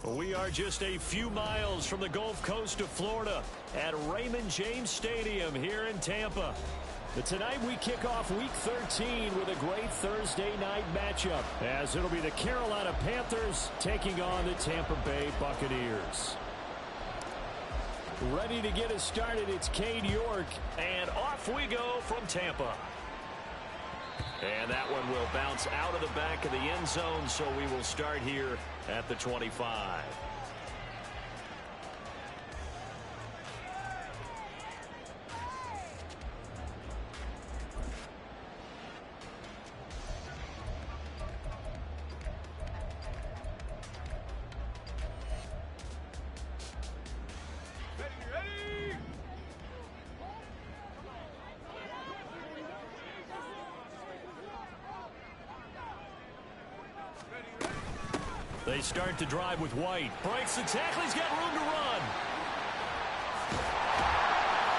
We are just a few miles from the Gulf Coast of Florida at Raymond James Stadium here in Tampa. But tonight we kick off Week 13 with a great Thursday night matchup, as it'll be the Carolina Panthers taking on the Tampa Bay Buccaneers. Ready to get us started, it's Cade York, and off we go from Tampa. And that one will bounce out of the back of the end zone, so we will start here at the 25. They start to drive with White. Breaks the tackle. He's got room to run.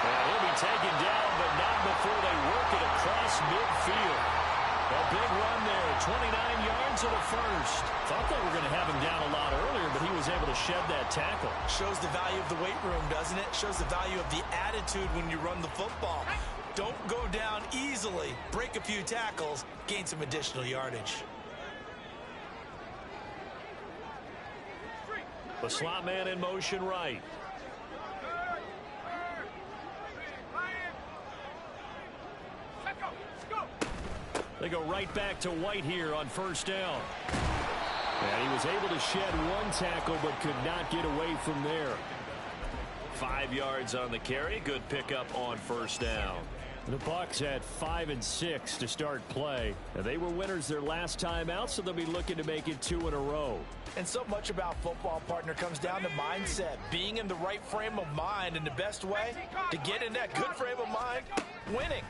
And he'll be taken down, but not before they work it across midfield. A big run there. 29 yards of the first. Thought they were going to have him down a lot earlier, but he was able to shed that tackle. Shows the value of the weight room, doesn't it? Shows the value of the attitude when you run the football. Don't go down easily. Break a few tackles. Gain some additional yardage. The slot man in motion right. They go right back to White here on first down. And he was able to shed one tackle but could not get away from there. 5 yards on the carry. Good pickup on first down. The Bucs had 5 and 6 to start play. And they were winners their last time out, so they'll be looking to make it 2 in a row. And so much about football, partner, comes down to mindset. Being in the right frame of mind, and the best way to get in that good frame of mind, winning.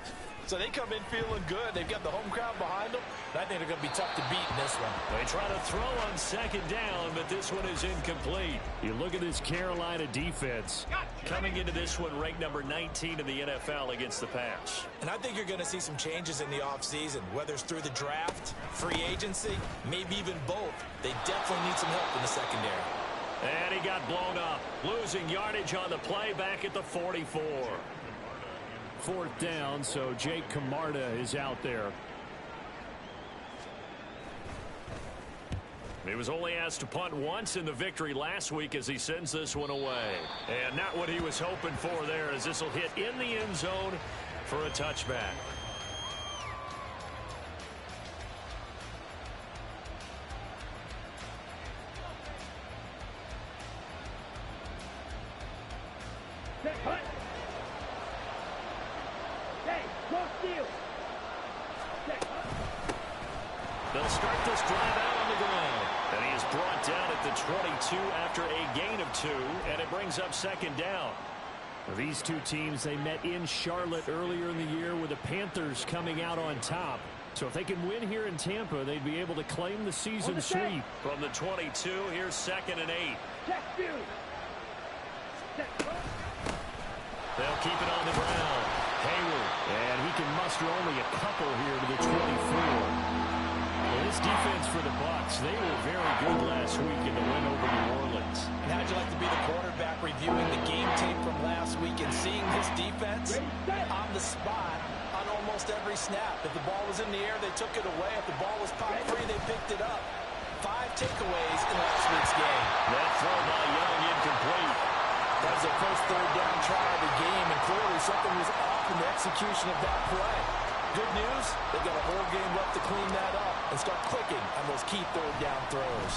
So they come in feeling good. They've got the home crowd behind them. And I think they're going to be tough to beat in this one. They try to throw on second down, but this one is incomplete. You look at this Carolina defense. Coming into this one, ranked number 19 in the NFL against the pass. And I think you're going to see some changes in the offseason, whether it's through the draft, free agency, maybe even both. They definitely need some help in the secondary. And he got blown up. Losing yardage on the play back at the 44. Fourth down, so Jake Camarda is out there. He was only asked to punt once in the victory last week as he sends this one away. And not what he was hoping for there, as this will hit in the end zone for a touchback. They'll start this drive out on the ground. And he is brought down at the 22 after a gain of 2, and it brings up second down. These two teams, they met in Charlotte earlier in the year with the Panthers coming out on top. So if they can win here in Tampa, they'd be able to claim the season sweep. From the 22, here's 2nd and 8. They'll keep it on the ground. Hayward, and he can muster only a couple here to the 24. Well, this defense for the Bucs, they were very good last week in the win over New Orleans. And how'd you like to be the quarterback reviewing the game tape from last week and seeing this defense on the spot on almost every snap? If the ball was in the air, they took it away. If the ball was pop free, they picked it up. 5 takeaways in last week's game. That throw by Young incomplete. That was their first third down try of the game, and clearly something was off in the execution of that play. Good news, they've got a whole game left to clean that up and start clicking on those key third down throws.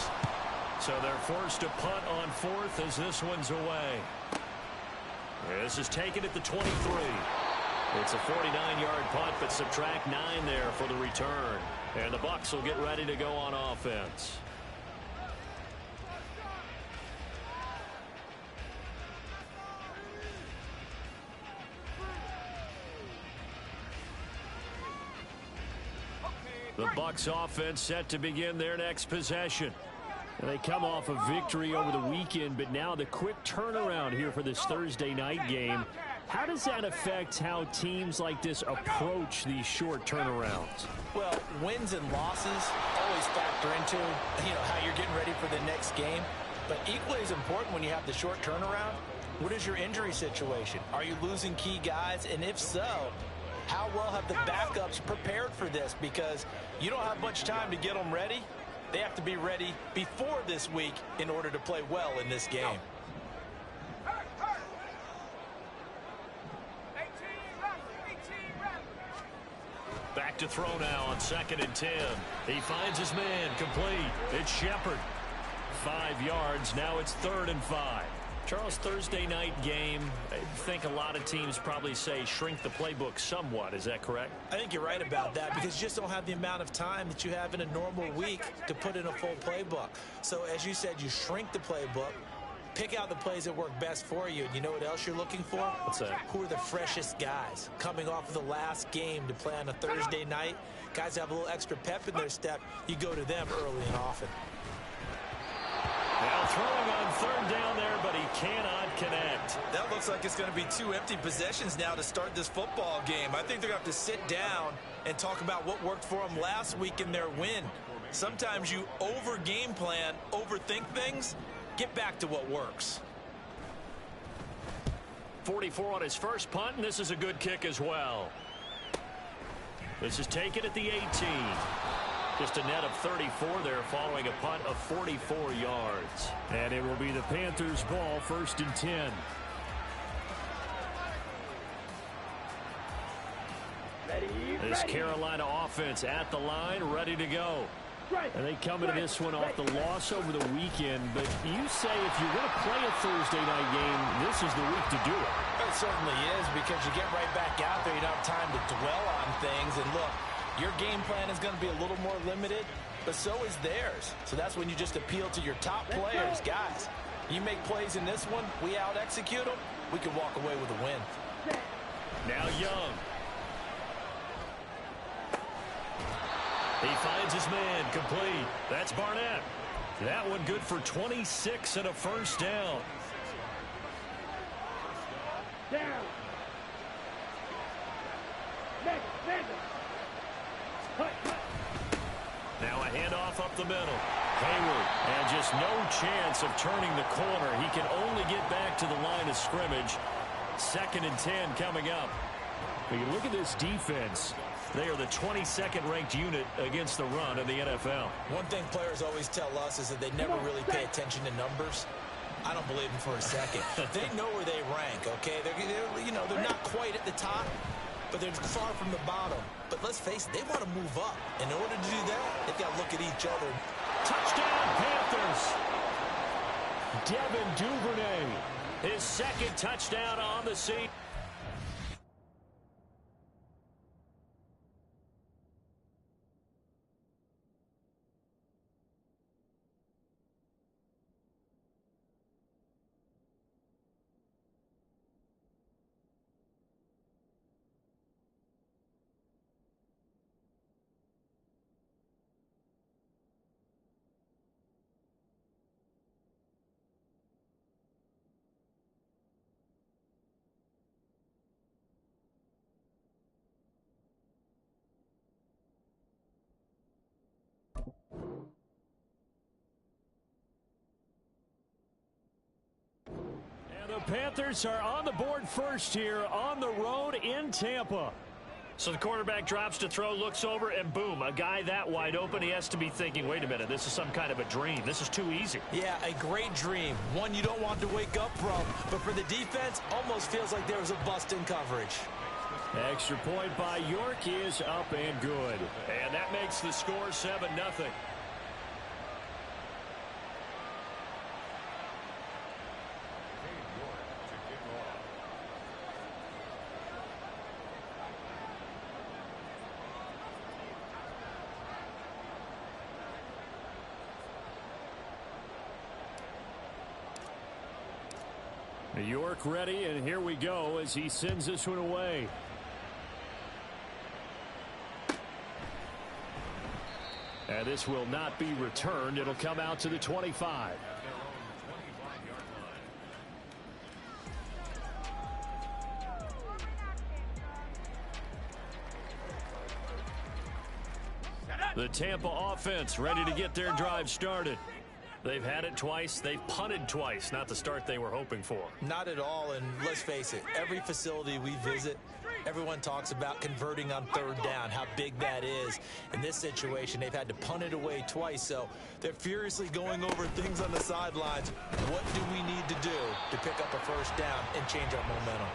So they're forced to punt on 4th as this one's away. This is taken at the 23. It's a 49-yard punt, but subtract 9 there for the return. And the Bucs will get ready to go on offense. The Bucs offense set to begin their next possession. And they come off a victory over the weekend, but now the quick turnaround here for this Thursday night game. How does that affect how teams like this approach these short turnarounds? Well, wins and losses always factor into, how you're getting ready for the next game. But equally as important when you have the short turnaround, what is your injury situation? Are you losing key guys? And if so, how well have the backups prepared for this? Because you don't have much time to get them ready. They have to be ready before this week in order to play well in this game. Back to throw now on 2nd and 10. He finds his man complete. It's Shepard. 5 yards. Now it's 3rd and 5. Charles, Thursday night game, I think a lot of teams probably say shrink the playbook somewhat. Is that correct? I think you're right about that because you just don't have the amount of time that you have in a normal week to put in a full playbook. So as you said, you shrink the playbook, pick out the plays that work best for you. And you know what else you're looking for? What's that? Who are the freshest guys coming off of the last game to play on a Thursday night? Guys have a little extra pep in their step. You go to them early and often. Now throwing on 3rd down there, but he cannot connect. That looks like it's going to be 2 empty possessions now to start this football game. I think they're going to have to sit down and talk about what worked for them last week in their win. Sometimes you over-game plan, overthink things. Get back to what works. 44 on his first punt, and this is a good kick as well. This is taken at the 18. Just a net of 34 there following a punt of 44 yards. And it will be the Panthers' ball, 1st and 10. This Carolina offense at the line, ready to go. And they come into this one off the loss over the weekend. But you say if you're going to play a Thursday night game, this is the week to do it. It certainly is because you get right back out there. You don't have time to dwell on things. And look, your game plan is going to be a little more limited, but so is theirs. So that's when you just appeal to your top players. Guys, you make plays in this one, we out-execute them, we can walk away with a win. Now Young. He finds his man complete. That's Barnett. That one good for 26 and a 1st down. Now a handoff up the middle. Hayward, and just no chance of turning the corner. He can only get back to the line of scrimmage. 2nd and 10 coming up. When you look at this defense, they are the 22nd ranked unit against the run in the NFL. One thing players always tell us is that they never really pay attention to numbers. I don't believe them for a second. They know where they rank, okay? They're not quite at the top, but they're far from the bottom. But let's face it, they want to move up. In order to do that, they've got to look at each other. Touchdown, Panthers. Devin Duvernay, his 2nd touchdown on the season. The Panthers are on the board first here on the road in Tampa. So the quarterback drops to throw, looks over, and boom, a guy that wide open. He has to be thinking, wait a minute, this is some kind of a dream. This is too easy. Yeah, a great dream. One you don't want to wake up from. But for the defense, almost feels like there was a bust in coverage. Extra point by York is up and good. And that makes the score 7-0. York ready, and here we go as he sends this one away. And this will not be returned. It'll come out to the 25. The Tampa offense ready to get their drive started. They've had it twice. They've punted twice. Not the start they were hoping for. Not at all, and let's face it, every facility we visit, everyone talks about converting on third down, how big that is. In this situation, they've had to punt it away twice, so they're furiously going over things on the sidelines. What do we need to do to pick up a first down and change our momentum?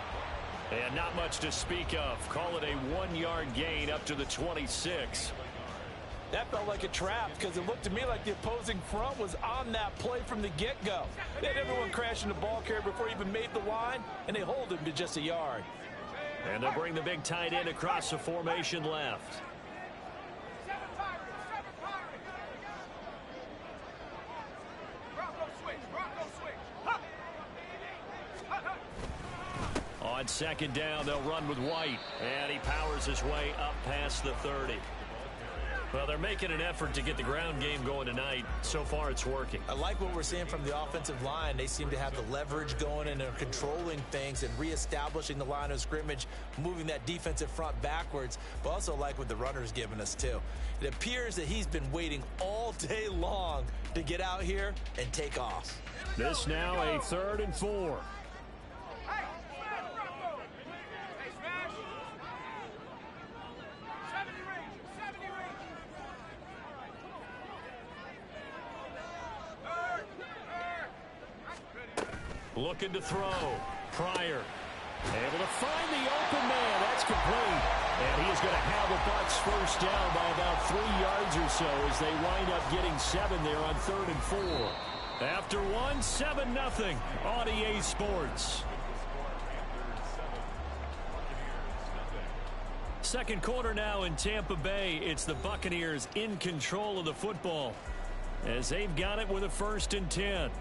And not much to speak of. Call it a 1-yard gain up to the 26. That felt like a trap because it looked to me like the opposing front was on that play from the get-go. They had everyone crashing the ball carrier before he even made the line, and they hold him to just a yard. And they'll bring the big tight end across the formation left. On second down, they'll run with White. And he powers his way up past the 30. Well, they're making an effort to get the ground game going tonight. So far, it's working. I like what we're seeing from the offensive line. They seem to have the leverage going, and they're controlling things and reestablishing the line of scrimmage, moving that defensive front backwards, but also like what the runner's giving us, too. It appears that he's been waiting all day long to get out here and take off. This now a 3rd and 4. Looking to throw. Pryor able to find the open man. That's complete. And he is going to have the Bucs first down by about 3 yards or so as they wind up getting 7 there on 3rd and 4. After 1, 7-0 on EA Sports. Second quarter now in Tampa Bay. It's the Buccaneers in control of the football as they've got it with a 1st and 10.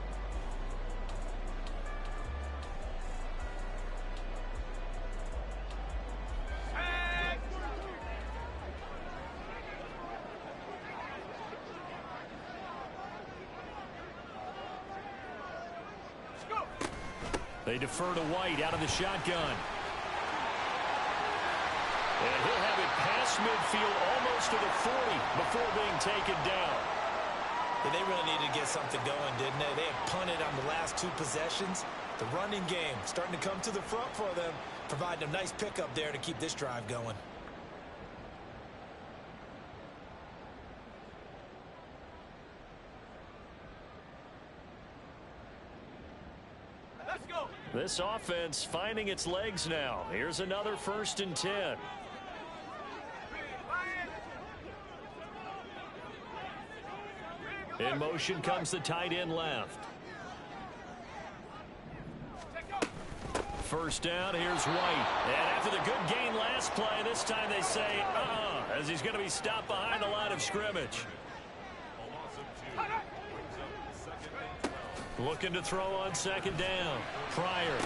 They defer to White out of the shotgun. And he'll have it past midfield almost to the 40 before being taken down. And they really needed to get something going, didn't they? They had punted on the last 2 possessions. The running game starting to come to the front for them, providing a nice pickup there to keep this drive going. This offense finding its legs now. Here's another 1st and 10. In motion comes the tight end left. First down, here's White. And after the good gain last play, this time they say, as he's going to be stopped behind the line of scrimmage. Looking to throw on second down. Pryor.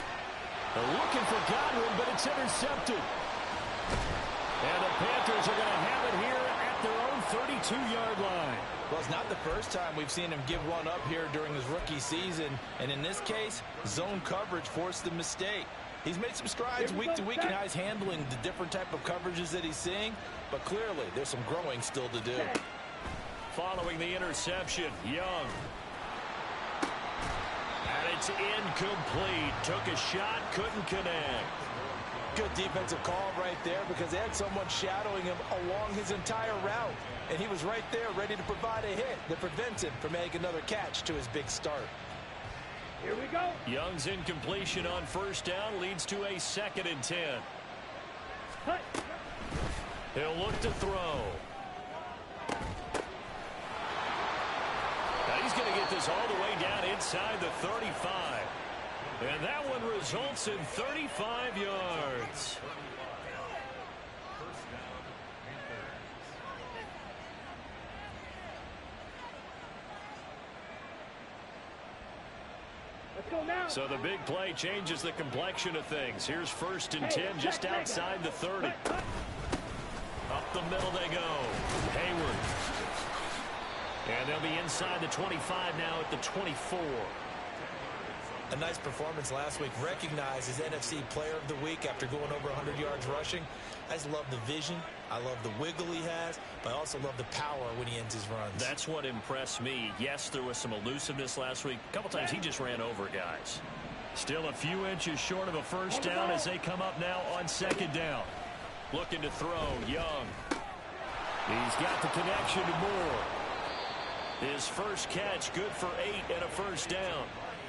They're looking for Godwin, but it's intercepted. And the Panthers are going to have it here at their own 32-yard line. Well, it's not the first time we've seen him give one up here during his rookie season. And in this case, zone coverage forced the mistake. He's made some strides week to week in how he's handling the different type of coverages that he's seeing. But clearly, there's some growing still to do. Following the interception, Young. And it's incomplete. Took a shot, couldn't connect. Good defensive call right there because they had someone shadowing him along his entire route. And he was right there ready to provide a hit that prevents him from making another catch to his big start. Here we go. Young's incompletion on first down leads to a 2nd and 10. Hey. He'll look to throw. Now he's going to get this all the way down inside the 35. And that one results in 35 yards. Let's go now. So the big play changes the complexion of things. Here's 1st and 10 just outside the 30. Up the middle they go. Hayward. And they'll be inside the 25 now at the 24. A nice performance last week. Recognized as NFC Player of the Week after going over 100 yards rushing. I just love the vision. I love the wiggle he has, but I also love the power when he ends his runs. That's what impressed me. Yes, there was some elusiveness last week. A couple times he just ran over guys. Still a few inches short of a first down as they come up now on second down. Looking to throw, Young. He's got the connection to Moore. His first catch, good for 8 and a first down.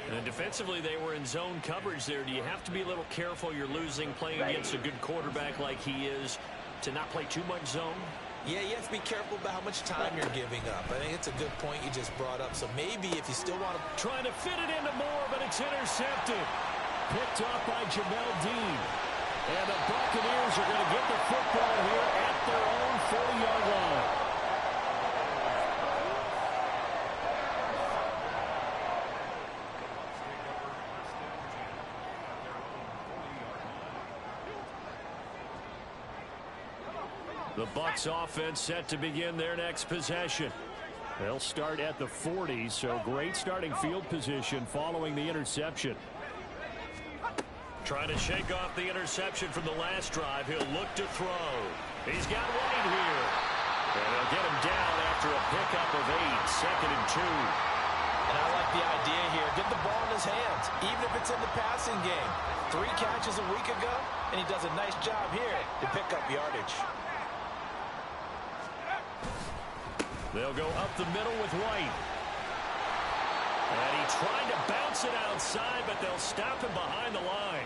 And defensively, they were in zone coverage there. Do you have to be a little careful? You're losing playing against a good quarterback like he is to not play too much zone? Yeah, you have to be careful about how much time you're giving up. I think it's a good point you just brought up. So maybe if you still want to... Trying to fit it into Moore, but it's intercepted. Picked off by Jamel Dean. And the Buccaneers are going to get the football here at their own 40-yard line. The Bucs offense set to begin their next possession. They'll start at the 40, so great starting field position following the interception. Trying to shake off the interception from the last drive. He'll look to throw. He's got White here. And they'll get him down after a pickup of 8, second and 2. And I like the idea here. Get the ball in his hands, even if it's in the passing game. 3 catches a week ago, and he does a nice job here to pick up yardage. They'll go up the middle with White. And he tried to bounce it outside, but they'll stop him behind the line.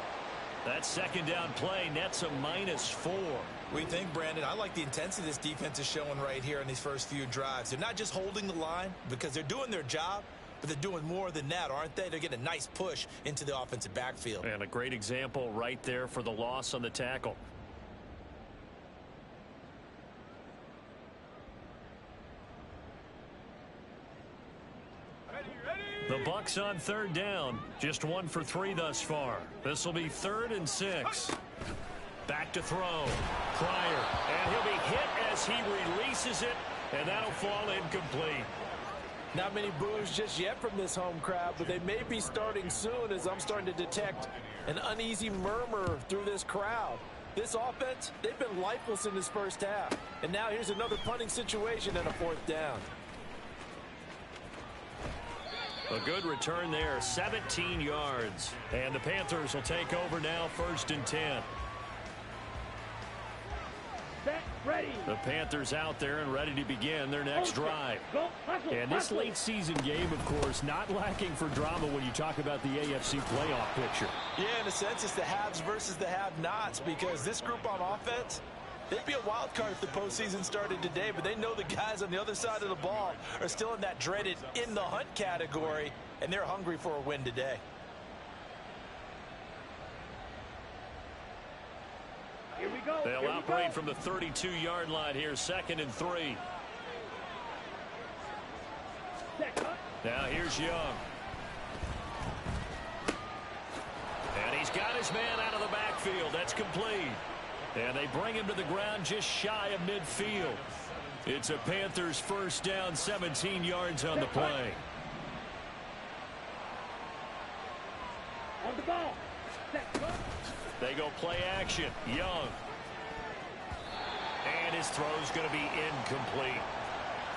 That second down play nets a -4. We think, Brandon, I like the intensity this defense is showing right here in these first few drives. They're not just holding the line because they're doing their job, but they're doing more than that, aren't they? They're getting a nice push into the offensive backfield. And a great example right there for the loss on the tackle. The Bucs on third down. Just 1 for 3 thus far. This will be 3rd and 6. Back to throw. Pryor. And he'll be hit as he releases it. And that'll fall incomplete. Not many boos just yet from this home crowd, but they may be starting soon as I'm starting to detect an uneasy murmur through this crowd. This offense, they've been lifeless in this first half. And now here's another punting situation and a 4th down. A good return there, 17 yards. And the Panthers will take over now, 1st and 10. Set, ready. The Panthers out there and ready to begin their next drive. Go, hustle, And this hustle. late season game, of course, not lacking for drama when you talk about the AFC playoff picture. Yeah, in a sense, it's the haves versus the have-nots because this group on offense, they'd be a wild card if the postseason started today, but they know the guys on the other side of the ball are still in that dreaded in-the-hunt category, and they're hungry for a win today. Here we go. They'll Here we operate go. from the 32-yard line here, 2nd and 3. Set, cut. Now here's Young. And he's got his man out of the backfield. That's complete. And they bring him to the ground just shy of midfield. It's a Panthers first down, 17 yards on the play. On the ball. Set, cut. They go play action. Young. And his throw's going to be incomplete.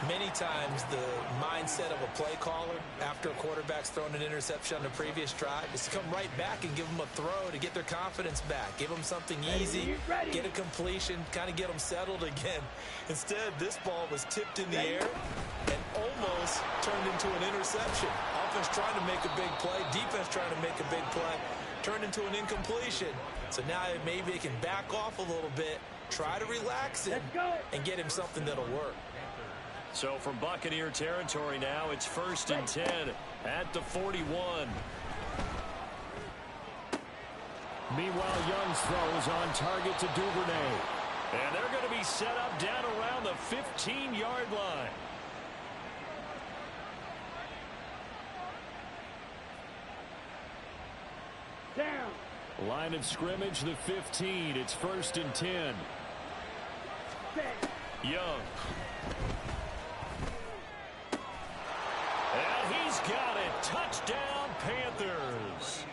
Many times the mindset of a play caller after a quarterback's thrown an interception on the previous drive is to come right back and give them a throw to get their confidence back. Give them something easy, get a completion, kind of get them settled again. Instead, this ball was tipped in the air and almost turned into an interception. Offense trying to make a big play, defense trying to make a big play, turned into an incompletion. So now maybe they can back off a little bit, try to relax it, and get him something that'll work. So from Buccaneer territory now, it's 1st and 10 at the 41. Meanwhile, Young's throw is on target to Duvernay. And they're going to be set up down around the 15-yard line. Down. Line of scrimmage, the 15. It's 1st and 10. Set. Young. And he's got it. Touchdown, Panthers.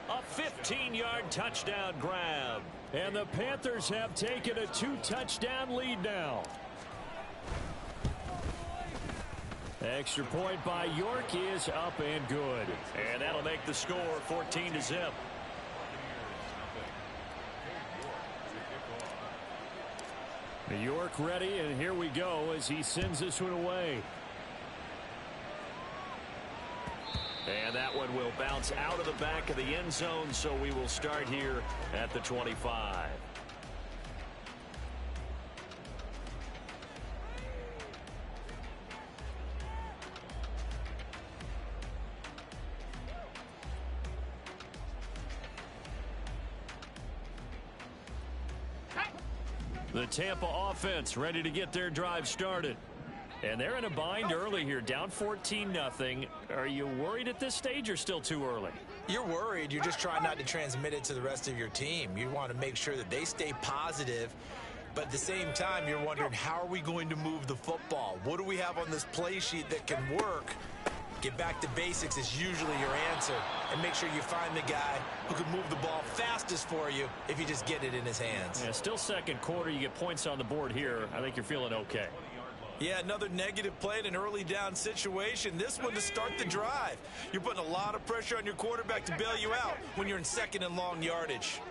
A 15-yard touchdown grab. And the Panthers have taken a 2-touchdown lead now. Extra point by York is up and good. And that'll make the score 14-0. York ready, and here we go as he sends this one away. And that one will bounce out of the back of the end zone, so we will start here at the 25. The Tampa offense ready to get their drive started. And they're in a bind early here, down 14-0. Are you worried at this stage or still too early? You're worried. You're just trying not to transmit it to the rest of your team. You want to make sure that they stay positive. But at the same time, you're wondering, how are we going to move the football? What do we have on this play sheet that can work? Get back to basics is usually your answer. And make sure you find the guy who can move the ball fastest for you if you just get it in his hands. Yeah, still second quarter. You get points on the board here. I think you're feeling okay. Yeah, another negative play in an early down situation. This one to start the drive. You're putting a lot of pressure on your quarterback to bail you out when you're in second and long yardage.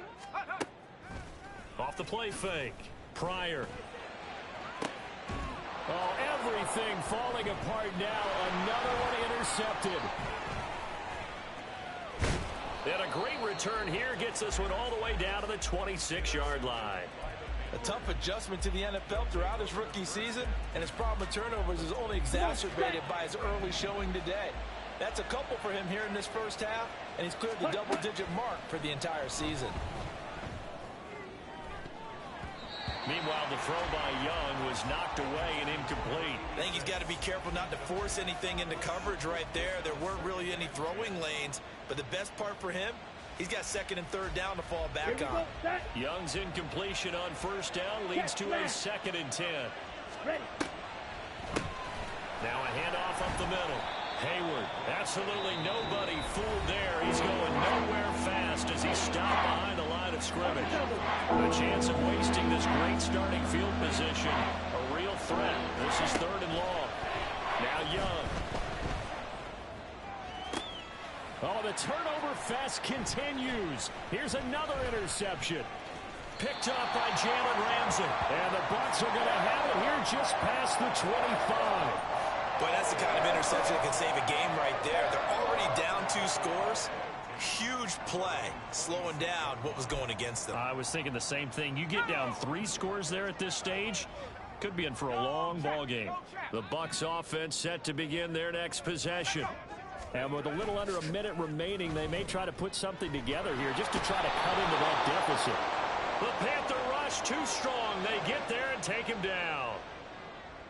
Off the play fake. Pryor. Oh, everything falling apart now. Another one intercepted. And a great return here gets this one all the way down to the 26-yard line. A tough adjustment to the NFL throughout his rookie season, and his problem with turnovers is only exacerbated by his early showing today. That's a couple for him here in this first half, and he's cleared the double-digit mark for the entire season. Meanwhile, the throw by Young was knocked away and incomplete. I think he's got to be careful not to force anything into coverage right there. There weren't really any throwing lanes, but the best part for him, he's got second and third down to fall back on. Young's incompletion on first down leads to a 2nd and 10. Now a handoff up the middle. Hayward, absolutely nobody fooled there. He's going nowhere fast as he's stopped behind the line of scrimmage. A chance of wasting this great starting field position. A real threat. This is 3rd and long. Now Young. Oh, the turnover fest continues. Here's another interception. Picked up by Jalen Ramsey. And the Bucs are going to have it here just past the 25. Boy, that's the kind of interception that can save a game right there. They're already down 2 scores. Huge play, slowing down what was going against them. I was thinking the same thing. You get down 3 scores there at this stage, could be in for a long ball game. The Bucs offense set to begin their next possession. And with a little under a minute remaining, they may try to put something together here just to try to cut into that deficit. The Panther rush too strong. They get there and take him down.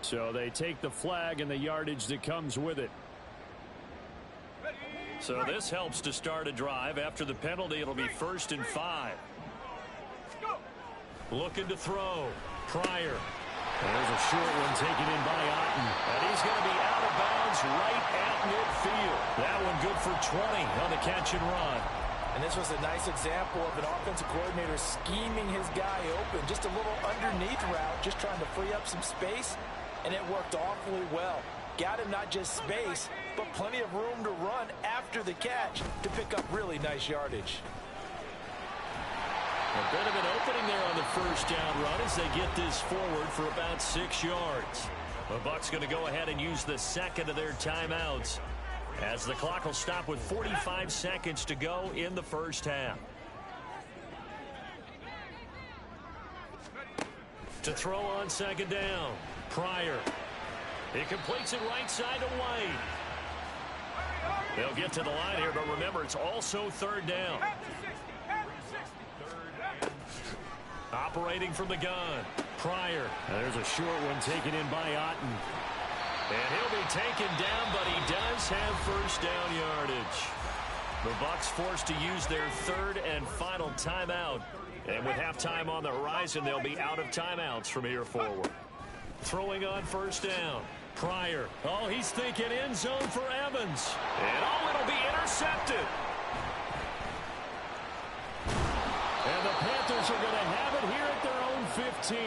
So they take the flag and the yardage that comes with it. So this helps to start a drive. After the penalty, it'll be 1st and 5. Looking to throw. Pryor. There's a short one taken in by Otten. And he's going to be out of bounds right at midfield. That one good for 20 on the catch and run. And this was a nice example of an offensive coordinator scheming his guy open. Just a little underneath route, just trying to free up some space. And it worked awfully well. Got him not just space, but plenty of room to run after the catch to pick up really nice yardage. A bit of an opening there on the first down run as they get this forward for about 6 yards. The Bucs going to go ahead and use the second of their timeouts as the clock will stop with 45 seconds to go in the first half. To throw on 2nd down. Pryor. He completes it right side to White. They'll get to the line here, but remember, it's also 3rd down. Operating from the gun. Pryor. There's a short one taken in by Otten. And he'll be taken down, but he does have 1st down yardage. The Bucs forced to use their 3rd and final timeout. And with halftime on the horizon, they'll be out of timeouts from here forward. Throwing on 1st down. Pryor. Oh, he's thinking end zone for Evans. And oh, it'll be intercepted. Panthers are going to have it here at their own 15.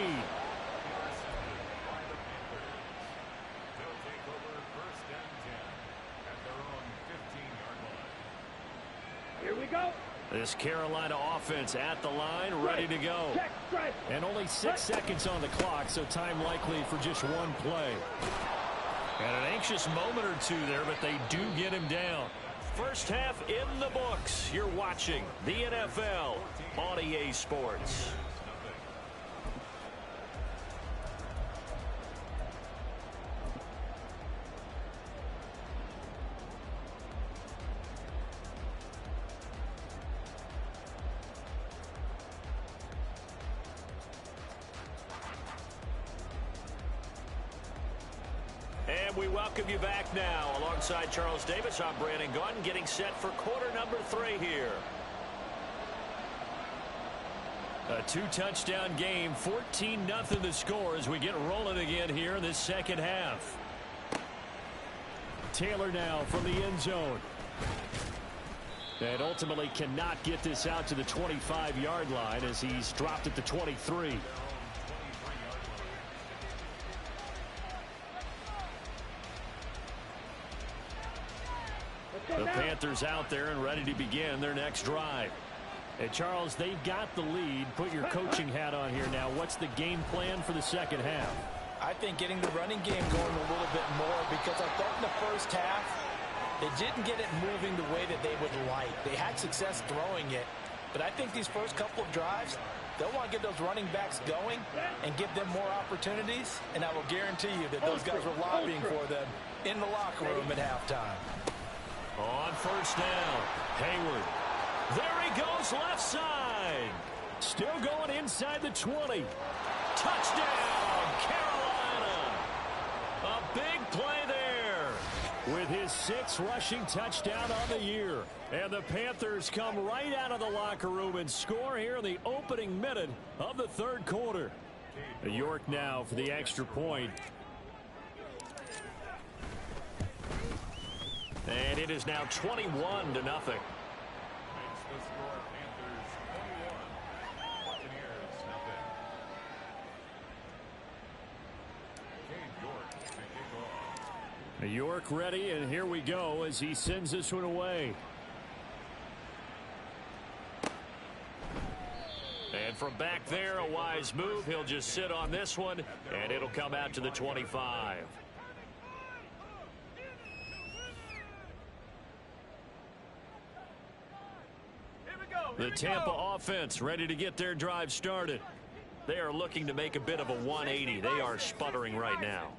Here we go. This Carolina offense at the line, ready to go. Check, strike. And only 6 seconds on the clock, so time likely for just one play. And an anxious moment or two there, but they do get him down. First half in the books. You're watching the NFL on EA Sports. And we welcome you back now. Alongside Charles Davis, I'm Brandon Gunn, getting set for quarter number 3 here. A 2-touchdown game, 14-0 the score as we get rolling again here in this second half. Taylor now from the end zone. And ultimately cannot get this out to the 25-yard line as he's dropped at the 23. The Panthers out there and ready to begin their next drive. And Charles, they've got the lead. Put your coaching hat on here now. What's the game plan for the second half? I think getting the running game going a little bit more, because I thought in the first half they didn't get it moving the way that they would like. They had success throwing it, but I think these first couple of drives, they'll want to get those running backs going and give them more opportunities, and I will guarantee you that those guys were lobbying for them in the locker room at halftime. On first down, Hayward. There he goes left side. Still going inside the 20. Touchdown, Carolina. A big play there with his 6th rushing touchdown on the year. And the Panthers come right out of the locker room and score here in the opening minute of the third quarter. York now for the extra point. And it is now 21-0. York ready, and here we go as he sends this one away. And from back there, a wise move. He'll just sit on this one, and it'll come out to the 25. The Tampa offense ready to get their drive started. They are looking to make a bit of a 180. They are sputtering right now.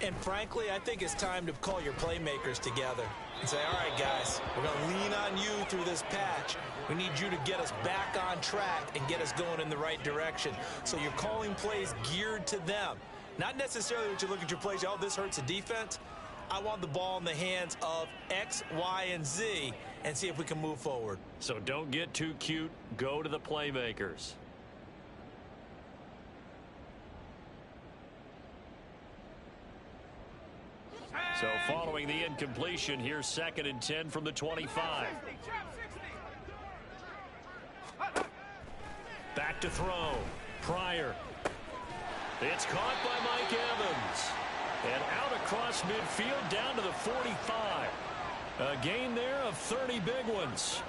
And frankly, I think it's time to call your playmakers together and say, all right, guys, we're going to lean on you through this patch. We need you to get us back on track and get us going in the right direction. So you're calling plays geared to them. Not necessarily what you look at your plays, oh, this hurts the defense. I want the ball in the hands of X, Y, and Z and see if we can move forward. So don't get too cute. Go to the playmakers. So following the incompletion, here's 2nd and 10 from the 25. Back to throw. Pryor. It's caught by Mike Evans. And out across midfield down to the 45. A gain there of 30 big ones.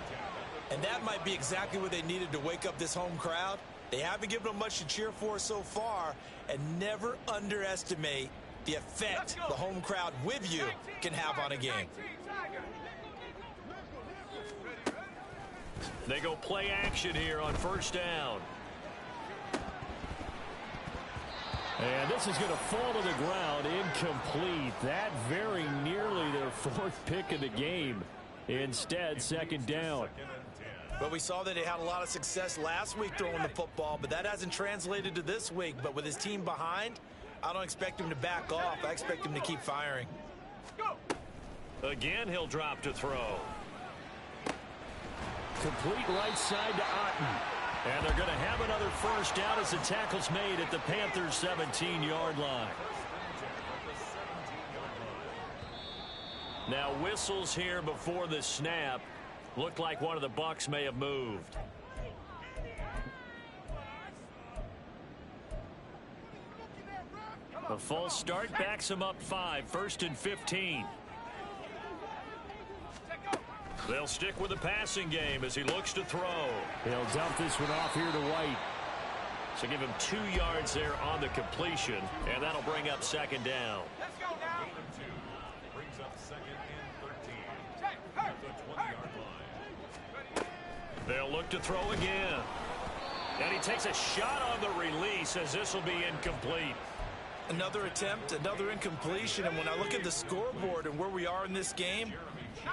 And that might be exactly what they needed to wake up this home crowd. They haven't given them much to cheer for so far, and never underestimate the effect the home crowd with you can have on a game. They go play action here on first down. And this is going to fall to the ground, incomplete. That very nearly their 4th pick of the game. Instead, 2nd down. But we saw that he had a lot of success last week throwing the football, but that hasn't translated to this week. But with his team behind, I don't expect him to back off. I expect him to keep firing. Again, he'll drop to throw. Complete right side to Otten. And they're going to have another first down as the tackle's made at the Panthers' 17-yard line. Now whistles here before the snap. Looked like one of the Bucs may have moved. The full start backs him up 5, 1st and 15. They'll stick with the passing game as he looks to throw. He'll dump this one off here to White. So give him 2 yards there on the completion, and that'll bring up 2nd down. Let's go now. Brings up 2nd and 13. At the 20-yard line. They'll look to throw again. And he takes a shot on the release as this will be incomplete. Another attempt, another incompletion, and when I look at the scoreboard and where we are in this game,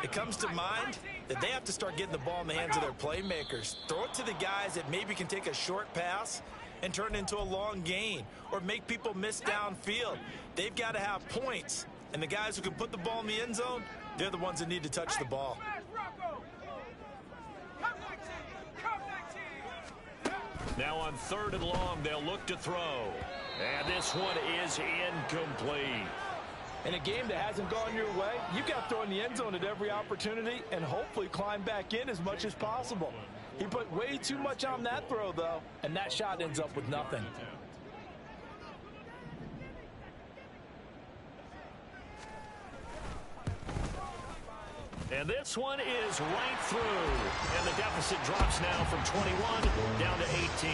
it comes to mind that they have to start getting the ball in the hands of their playmakers. Throw it to the guys that maybe can take a short pass and turn it into a long gain or make people miss downfield. They've got to have points, and the guys who can put the ball in the end zone, they're the ones that need to touch the ball. Now on 3rd and long, they'll look to throw. And this one is incomplete. In a game that hasn't gone your way, you've got to throw in the end zone at every opportunity and hopefully climb back in as much as possible. He put way too much on that throw, though, and that shot ends up with nothing. And this one is right through. And the deficit drops now from 21 down to 18.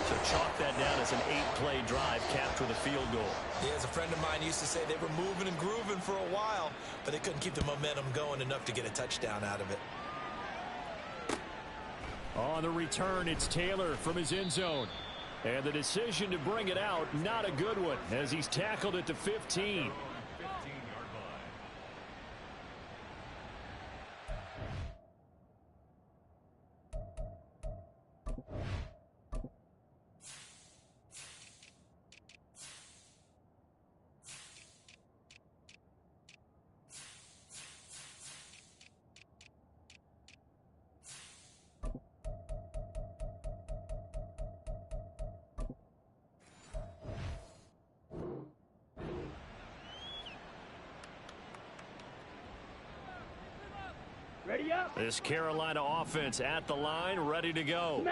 So chalk that down as an 8-play drive capped with a field goal. Yeah, as a friend of mine used to say, they were moving and grooving for a while, but they couldn't keep the momentum going enough to get a touchdown out of it. On the return, it's Taylor from his end zone. And the decision to bring it out, not a good one, as he's tackled at the 15. Ready up. This Carolina offense at the line, ready to go.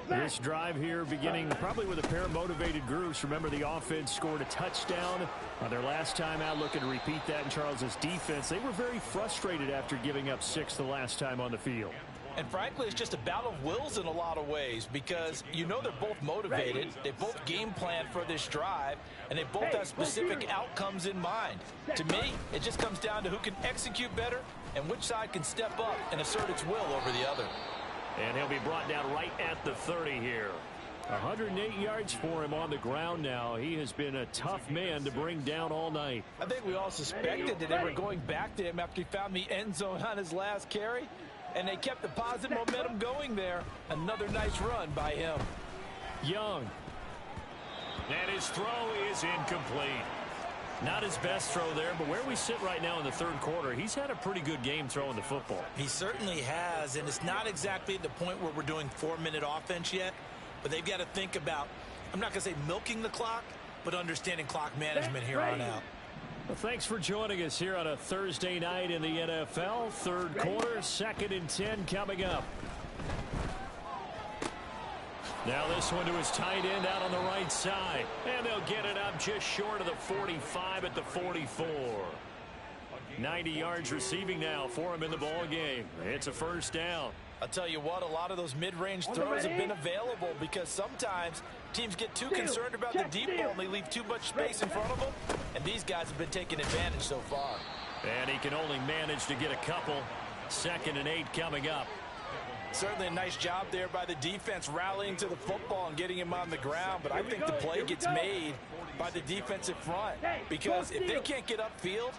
This drive here beginning probably with a pair of motivated groups. Remember, the offense scored a touchdown on their last time out. Looking to repeat that in Charles's defense. They were very frustrated after giving up 6 the last time on the field. And frankly, it's just a battle of wills in a lot of ways because you know they're both motivated. They both game plan for this drive, and they both have specific outcomes in mind. To me, it just comes down to who can execute better and which side can step up and assert its will over the other. And he'll be brought down right at the 30 here. 108 yards for him on the ground now. He has been a tough man to bring down all night. I think we all suspected that they were going back to him after he found the end zone on his last carry. And they kept the positive momentum going there. Another nice run by him. Young. And his throw is incomplete. Not his best throw there, but where we sit right now in the 3rd quarter, he's had a pretty good game throwing the football. He certainly has, and it's not exactly at the point where we're doing 4-minute offense yet, but they've got to think about, I'm not going to say milking the clock, but understanding clock management here on out. Well, thanks for joining us here on a Thursday night in the NFL. 3rd quarter, 2nd and 10 coming up. Now this one to his tight end out on the right side. And they'll get it up just short of the 45 at the 44. 90 yards receiving now for him in the ball game. It's a 1st down. I'll tell you what, a lot of those mid-range throws have been available because sometimes teams get too concerned about the deep ball and they leave too much space in front of them. And these guys have been taking advantage so far. And he can only manage to get a couple. 2nd and 8 coming up. Certainly a nice job there by the defense rallying to the football and getting him on the ground. But I think the play gets made by the defensive front because if they can't get upfield,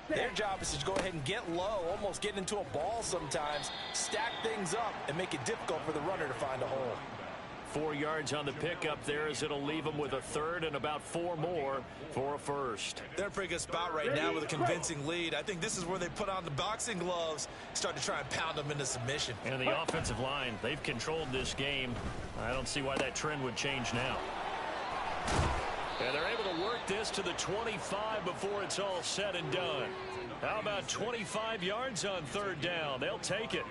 their job is to go ahead and get low, almost get into a ball sometimes, stack things up, and make it difficult for the runner to find a hole. 4 yards on the pickup there as it'll leave them with a 3rd and about 4 more for a 1st. They're in a pretty good spot right now with a convincing lead. I think this is where they put on the boxing gloves, start to try and pound them into submission. And the offensive line, they've controlled this game. I don't see why that trend would change now. And they're able to work this to the 25 before it's all said and done. How about 25 yards on 3rd down? They'll take it.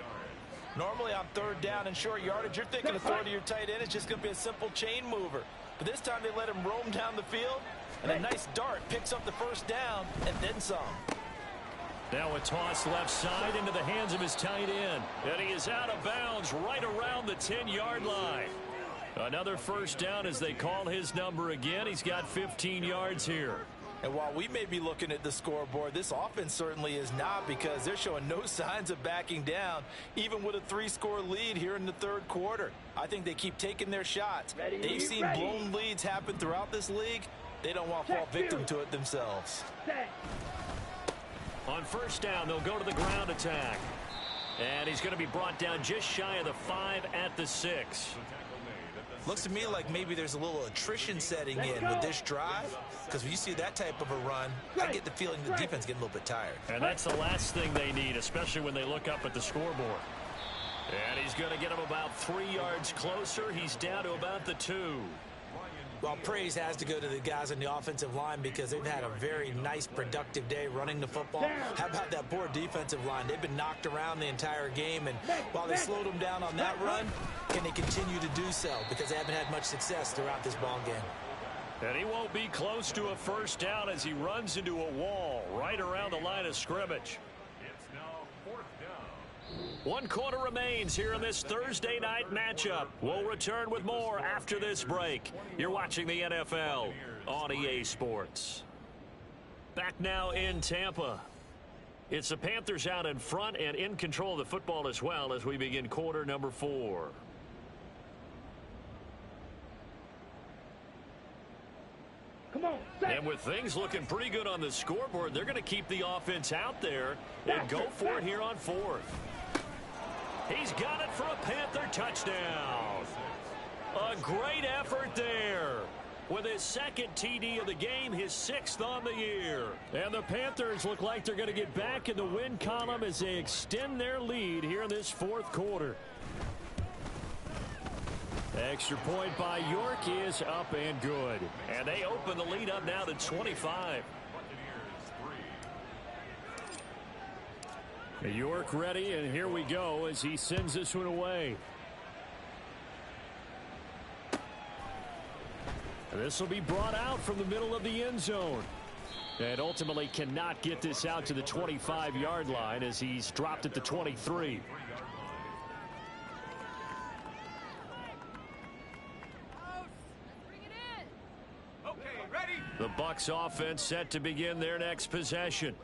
Normally on 3rd down and short yardage, you're thinking of throwing to your tight end. It's just going to be a simple chain mover. But this time they let him roam down the field, And a nice dart picks up the first down and then some. Now a toss left side into the hands of his tight end. And he is out of bounds right around the 10-yard line. Another first down as they call his number again. He's got 15 yards here. And while we may be looking at the scoreboard, this offense certainly is not, because they're showing no signs of backing down, even with a 3-score lead here in the third quarter. I think they keep taking their shots. They've seen blown leads happen throughout this league. They don't want to fall victim to it themselves. On first down, they'll go to the ground attack. And he's going to be brought down just shy of the 5 at the 6. Looks to me like maybe there's a little attrition setting in with this drive, because when you see that type of a run, I get the feeling the defense getting a little bit tired. And that's the last thing they need, especially when they look up at the scoreboard. And he's going to get him about 3 yards closer. He's down to about the 2. Well, praise has to go to the guys on the offensive line, because they've had a very nice, productive day running the football. How about that poor defensive line? They've been knocked around the entire game, and while they slowed them down on that run, can they continue to do so? Because they haven't had much success throughout this ball game. And he won't be close to a first down as he runs into a wall right around the line of scrimmage. It's now 4th down. 1 quarter remains here in this Thursday night matchup. We'll return with more after this break. You're watching the NFL on EA Sports. Back now in Tampa. It's the Panthers out in front and in control of the football as well as we begin quarter number 4. Come on, and with things looking pretty good on the scoreboard, they're going to keep the offense out there and go for it here on 4th. He's got it for a Panther touchdown. A great effort there. With his 2nd TD of the game, his 6th on the year. And the Panthers look like they're going to get back in the win column as they extend their lead here in this 4th quarter. Extra point by York is up and good. And they open the lead up now to 25. York ready, and here we go as he sends this one away. This will be brought out from the middle of the end zone. And ultimately cannot get this out to the 25-yard line as he's dropped at the 23. The Bucs offense set to begin their next possession.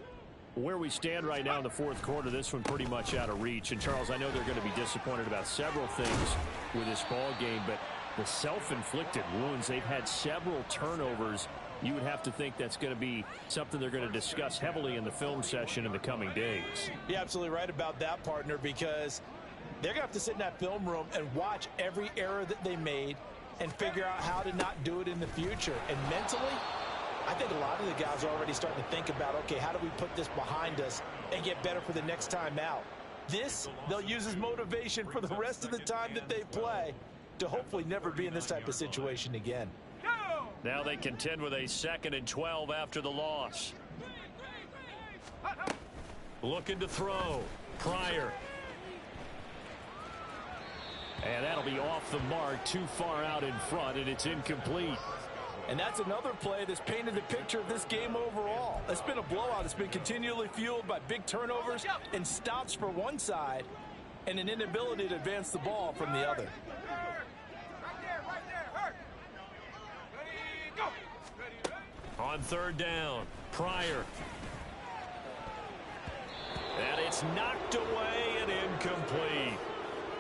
Where we stand right now in the 4th quarter, this one pretty much out of reach. And, Charles, I know they're going to be disappointed about several things with this ball game, but the self-inflicted wounds, they've had several turnovers. You would have to think that's going to be something they're going to discuss heavily in the film session in the coming days. You're absolutely right about that, partner, because they're going to have to sit in that film room and watch every error that they made and figure out how to not do it in the future. And mentally, I think a lot of the guys are already starting to think about, okay, how do we put this behind us and get better for the next time out? This, they'll use as motivation for the rest of the time that they play to hopefully never be in this type of situation again. Now they contend with a 2nd and 12 after the loss. Looking to throw. Pryor. And that'll be off the mark, too far out in front, and it's incomplete. And that's another play that's painted the picture of this game overall. It's been a blowout. It's been continually fueled by big turnovers and stops for one side and an inability to advance the ball from the other. On 3rd down, Pryor. And it's knocked away and incomplete.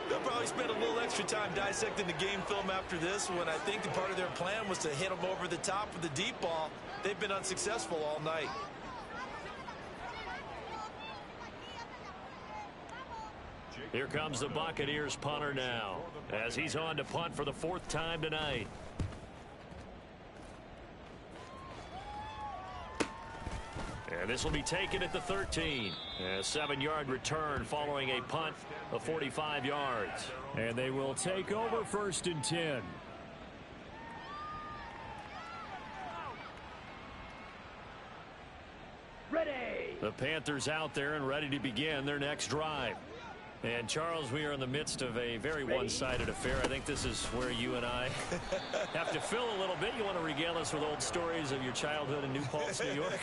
They'll probably spend a little extra time dissecting the game film after this one. I think the part of their plan was to hit them over the top with the deep ball. They've been unsuccessful all night. Here comes the Buccaneers punter now as he's on to punt for the 4th time tonight. And this will be taken at the 13. A 7-yard return following a punt of 45 yards. And they will take over 1st and 10. Ready. The Panthers out there and ready to begin their next drive. And, Charles, we are in the midst of a very one-sided affair. I think this is where you and I have to fill a little bit. You want to regale us with old stories of your childhood in New Paltz, New York?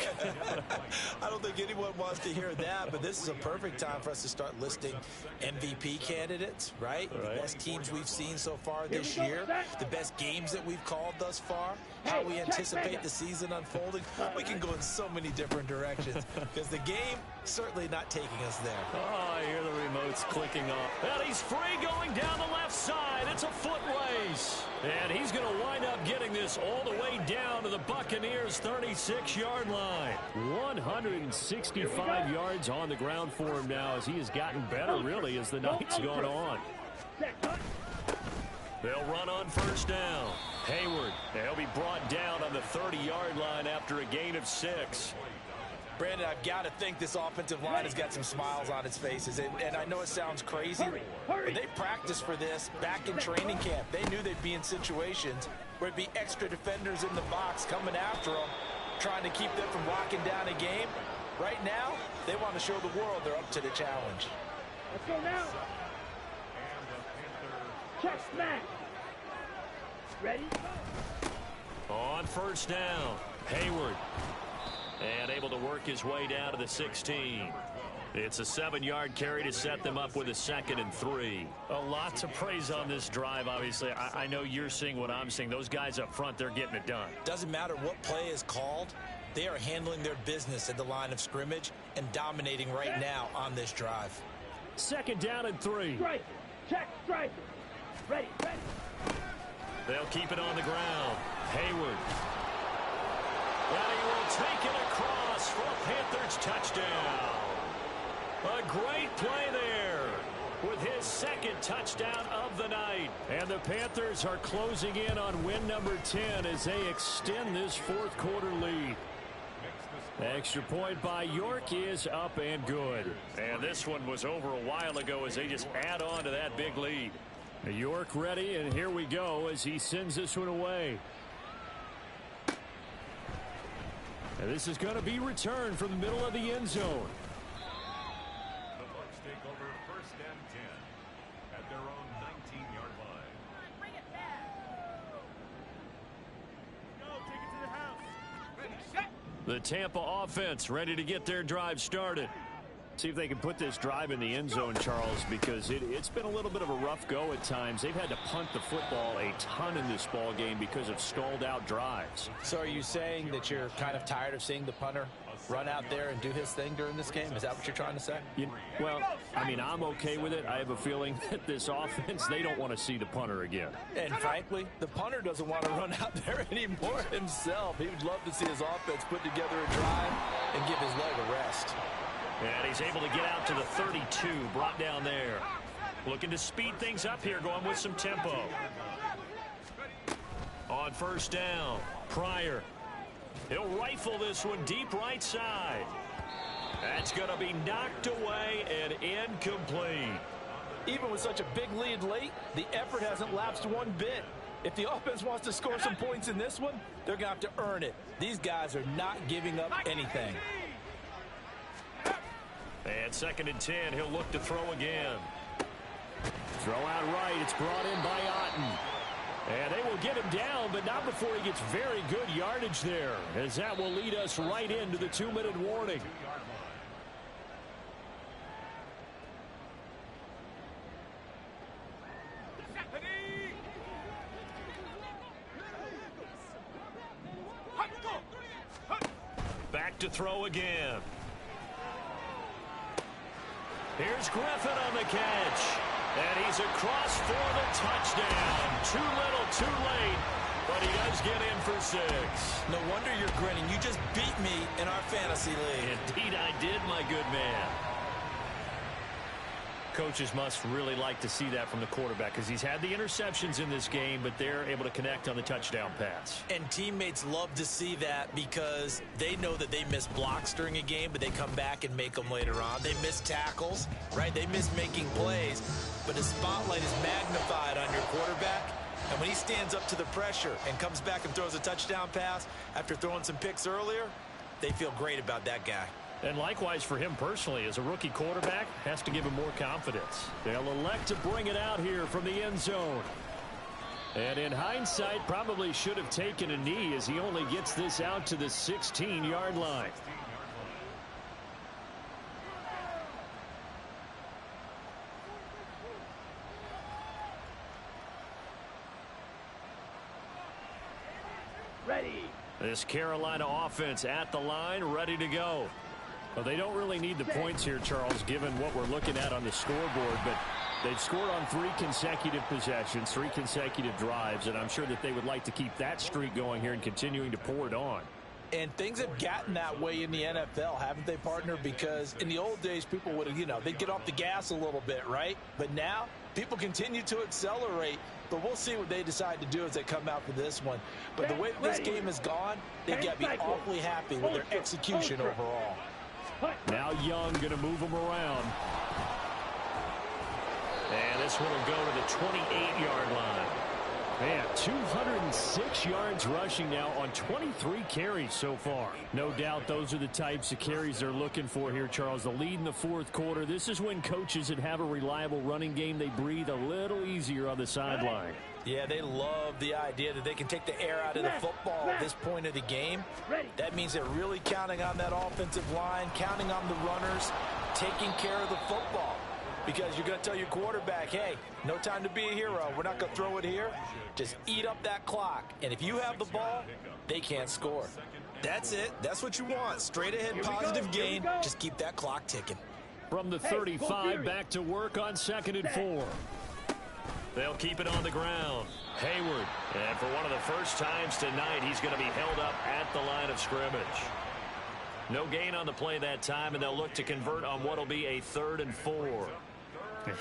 I don't think anyone wants to hear that, but this is a perfect time for us to start listing MVP candidates, right? The best teams we've seen so far this year, the best games that we've called thus far, how we anticipate the season unfolding. We can go in so many different directions because the game certainly not taking us there. Oh, I hear the remotes clicking off. And he's free going down the left side. It's a foot race. And he's going to wind up getting this all the way down to the Buccaneers' 36-yard line. 165 yards on the ground for him now as he has gotten better, really, as the night's gone on. They'll run on first down. Hayward, he'll be brought down on the 30-yard line after a gain of 6. Brandon, I've got to think this offensive line has got some smiles on its faces. And I know it sounds crazy, but they practiced for this back in training camp. They knew they'd be in situations where it'd be extra defenders in the box coming after them, trying to keep them from locking down a game. Right now, they want to show the world they're up to the challenge. Let's go now. Check smack. Ready? On first down, Hayward. And able to work his way down to the 16. It's a 7-yard carry to set them up with a 2nd and 3. A lot to praise on this drive, obviously. I know you're seeing what I'm seeing. Those guys up front, they're getting it done. Doesn't matter what play is called. They are handling their business at the line of scrimmage and dominating right now on this drive. 2nd down and 3. Strike. Check strike. Ready. They'll keep it on the ground. Hayward. And he will take it across for a Panthers touchdown. A great play there with his 2nd touchdown of the night. And the Panthers are closing in on win number 10 as they extend this 4th quarter lead. Extra point by York is up and good. And this one was over a while ago as they just add on to that big lead. York ready, and here we go as he sends this one away. And this is going to be returned from the middle of the end zone. The Bucs take over 1st and 10 at their own 19-yard line. Bring it back. Go, take it to the house. Ready, set. The Tampa offense ready to get their drive started. See if they can put this drive in the end zone, Charles, because it's been a little bit of a rough go at times. They've had to punt the football a ton in this ball game because of stalled out drives. So are you saying that you're kind of tired of seeing the punter run out there and do his thing during this game? Is that what you're trying to say? Well, I mean, I'm okay with it. I have a feeling that this offense, they don't want to see the punter again. And frankly, the punter doesn't want to run out there anymore himself. He would love to see his offense put together a drive and give his leg a rest. And he's able to get out to the 32, brought down there. Looking to speed things up here, going with some tempo. On first down, Pryor. He'll rifle this one deep right side. That's going to be knocked away and incomplete. Even with such a big lead late, the effort hasn't lapsed one bit. If the offense wants to score some points in this one, they're going to have to earn it. These guys are not giving up anything. And 2nd and 10, he'll look to throw again. Throw out right. It's brought in by Otten. And they will get him down, but not before he gets very good yardage there, as that will lead us right into the 2-minute warning. Back to throw again. Here's Griffin on the catch. And he's across for the touchdown. Too little, too late. But he does get in for 6. No wonder you're grinning. You just beat me in our fantasy league. Indeed I did, my good man. Coaches must really like to see that from the quarterback because he's had the interceptions in this game, but they're able to connect on the touchdown pass. And teammates love to see that because they know that they miss blocks during a game, but they come back and make them later on. They miss tackles, right? They miss making plays, but the spotlight is magnified on your quarterback. And when he stands up to the pressure and comes back and throws a touchdown pass after throwing some picks earlier, they feel great about that guy. And likewise for him personally, as a rookie quarterback, has to give him more confidence. They'll elect to bring it out here from the end zone. And in hindsight, probably should have taken a knee as he only gets this out to the 16-yard line. Ready. This Carolina offense at the line, ready to go. Well, they don't really need the points here, Charles, given what we're looking at on the scoreboard, but they've scored on 3 consecutive possessions, 3 consecutive drives, and I'm sure that they would like to keep that streak going here and continuing to pour it on. And things have gotten that way in the NFL, haven't they, partner? Because in the old days, people would have, they'd get off the gas a little bit, right? But now, people continue to accelerate. But we'll see what they decide to do as they come out for this one. But the way this game has gone, they've got to be awfully happy with their execution overall. Now Young going to move them around. And this one will go to the 28-yard line. Man, 206 yards rushing now on 23 carries so far. No doubt those are the types of carries they're looking for here, Charles. The lead in the fourth quarter. This is when coaches that have a reliable running game, they breathe a little easier on the sideline. Yeah, they love the idea that they can take the air out of the football at this point of the game. That means they're really counting on that offensive line, counting on the runners, taking care of the football. Because you're going to tell your quarterback, hey, no time to be a hero. We're not going to throw it here. Just eat up that clock. And if you have the ball, they can't score. That's it. That's what you want. Straight ahead, positive gain. Just keep that clock ticking. From the 35, back to work on 2nd and 4. They'll keep it on the ground. Hayward. And for one of the first times tonight, he's going to be held up at the line of scrimmage. No gain on the play that time, and they'll look to convert on what will be a 3rd and 4.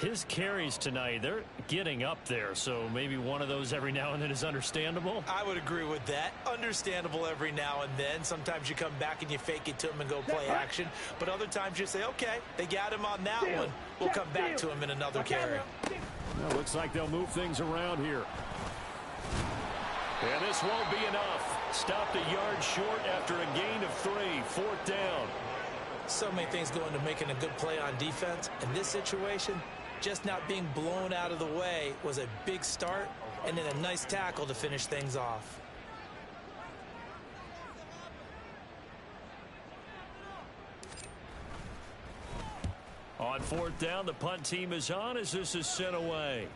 His carries tonight, they're getting up there, so maybe one of those every now and then is understandable. I would agree with that. Understandable every now and then. Sometimes you come back and you fake it to him and go play action. But other times you say, okay, they got him on that one. We'll come back to him in another carry. Well, looks like they'll move things around here. And this won't be enough. Stopped a yard short after a gain of 3. 4th down. So many things go into making a good play on defense. In this situation, just not being blown out of the way was a big start, and then a nice tackle to finish things off. On 4th down, the punt team is on as this is sent away.